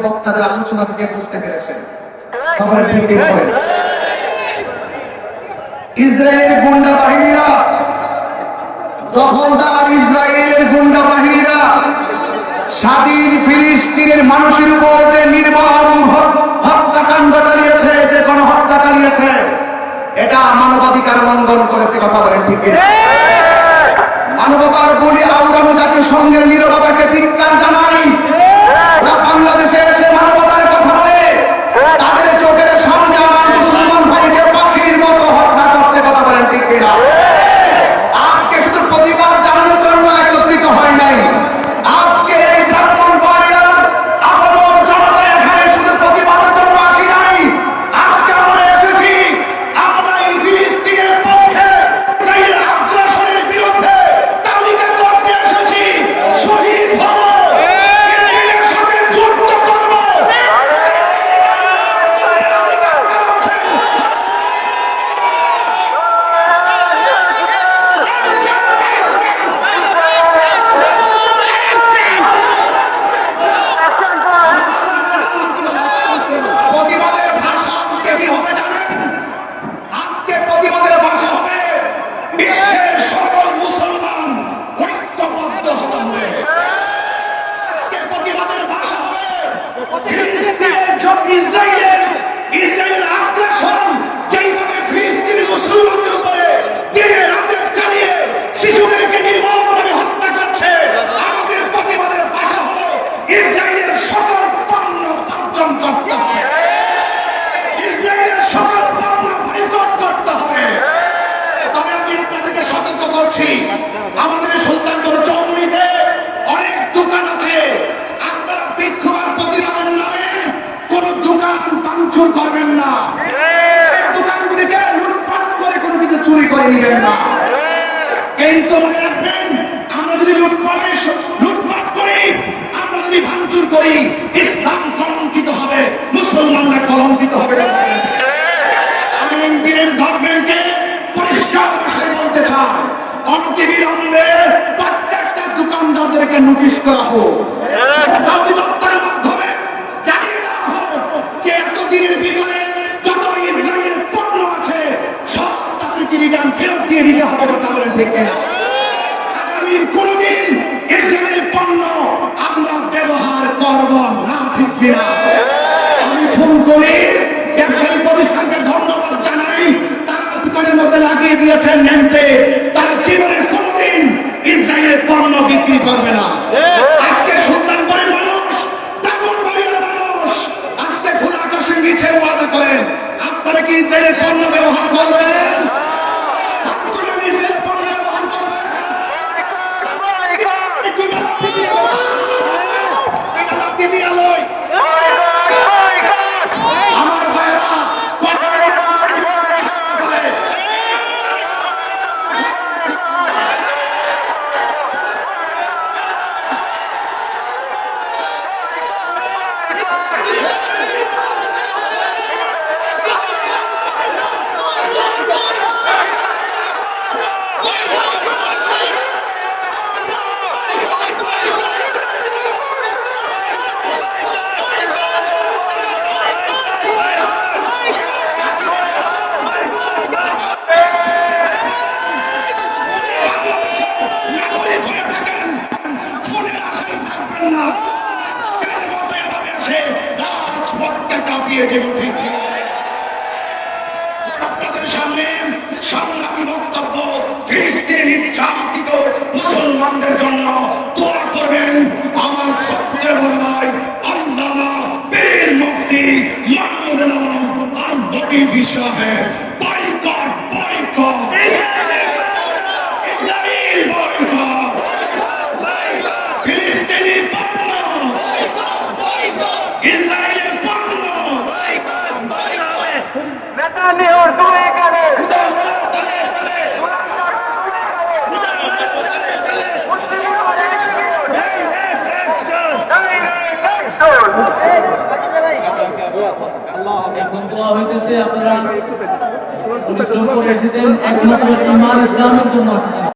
বক্তাদের আলোচনা থেকে বুঝতে পেরেছেন। খবরের ঠিক পরে ইসরায়েলের গুন্ডা বাহিনীরা, দখলদার ইসরায়েলের গুন্ডা বাহিনীরা স্বাধীন ফিলিস্তিনের মানুষের উপর যে নির্মম হত্যাকাণ্ড চালিয়েছে, যে গণহত্যা চালিয়েছে, এটা মানবাধিকার লঙ্ঘন করেছে। কথা বলেন ঠিক কিনা? মানবতার বলি আওরানো জাতিসংঘের নীরবতাকে ধিক্কার জানাই। ওরা বাংলাদেশে এসে মানবতার কথা বলে, তাদের চোখের সামনে আমার মুসলমান ভাইকে পাখির মতো হত্যা করছে। কথা বলেন ঠিক কিনা? আজকে শুধু প্রতিবাদ জানানোর জন্য একত্রিত হয় নাই। আজকে এই ব্রাহ্মণবাড়িয়ার আপামর জনতা এখানে শুধু প্রতিবাদের জন্য আসি নাই। আজকে আমরা এসেছি, আমরা এই ফিলিস্তিনের পক্ষে, ইসরায়েলের আগ্রাসনের বিরুদ্ধে তালিকা করতে এসেছি। শহীদ হব, ইসরায়েলের সাথে যুদ্ধ করব। প্রতিবাদের ভাষা আজকে কি হবে জানেন? আজকে প্রতিবাদের ভাষা হবে বিশ্বের সকল মুসলমান ঐক্যবদ্ধ হতে হবে। আজকে প্রতিবাদের ভাষা হবে ফিলিস্তিনের ইসরায়েলের আগ্রাসন যেইভাবে ফিলিস্তিনি মুসলমানদের উপরে দিনে রাতে চালিয়ে শিশুদেরকে নির্মমভাবে হত্যা করছে, আমাদের প্রতিবাদের ভাষা হলো ইসরায়েলের সকল পণ্য বর্জন করতে হবে, ইসরায়েলের সকল পণ্য বয়কট করতে হবে। তবে আমি আপনাদেরকে সতর্ক করছি, আমাদের সুলতানপুর চৌমুহনীতে অনেক দোকান আছে। আপনারা বিক্ষোভ আর প্রতিবাদের নামে কোন দোকান ভাঙচুর করবেন না, দোকানগুলিকে লুটপাট করে কোনো কিছু চুরি করে নিবেন না। কিন্তু মনে রাখবেন, আমরা যদি লুটপাট করি, আমরা যদি ভাঙচুর করি, ইসলাম কলঙ্কিত হবে, মুসলমানরা কলঙ্কিত হবে। আমি ইন্ডিয়ান গভর্নমেন্টকে পরিষ্কার ভাষায় বলতে চাই, অনতিবিলম্বে প্রত্যেকটা দোকানদারদেরকে নোটিশ করা হোক, দপ্তরের মাধ্যমে জানিয়ে দেওয়া হোক যে এতদিনের ভিতরে যত ইসরায়েলের পণ্য আছে সব তাদেরকে রিটার্ন ফেরত দিয়ে দিতে হবে। কথা বলেন ঠিক কিনা? আগামী কোনদিন ইসরায়েলের পণ্য আমরা ব্যবহার করব না, ঠিক কিনা? আমি ফুলকলির ব্যবসায়ী প্রতিষ্ঠানকে ধন্যবাদ জানাই, তারা দোকানের মধ্যে লাগিয়ে দিয়েছেন নেমতে, তারা জীবনে কোনদিন ইসরায়েলের পণ্য বিক্রি করবে না। আজকে সুলতানপুরের মানুষ, ব্রাহ্মণবাড়িয়ার মানুষ আজকে খোলা আকাশের নিচে ওয়াদা করেন, আপনারা কি ইসরায়েলের পণ্য ব্যবহার করবেন? আমার ভাইরা আপনাদের সামনে সংগ্রামী বক্তব্য, ফিলিস্তিনি নির্যাতিত মুসলমানদের জন্য দোয়া করবেন আমার সবচেয়ে বড় ভাই আল্লামা পীর মুফতি মাহমুদ আলম আর লতিফ সাহেব। বয়কট, বয়কট, ইসরায়েল বয়কট, ফিলিস্তিনি পণ্য, ইসরায়েলের পণ্য, নেতানিয়াহুর দূরে গেলে আপনারা একমাত্র ইমান ইসলামের জন্য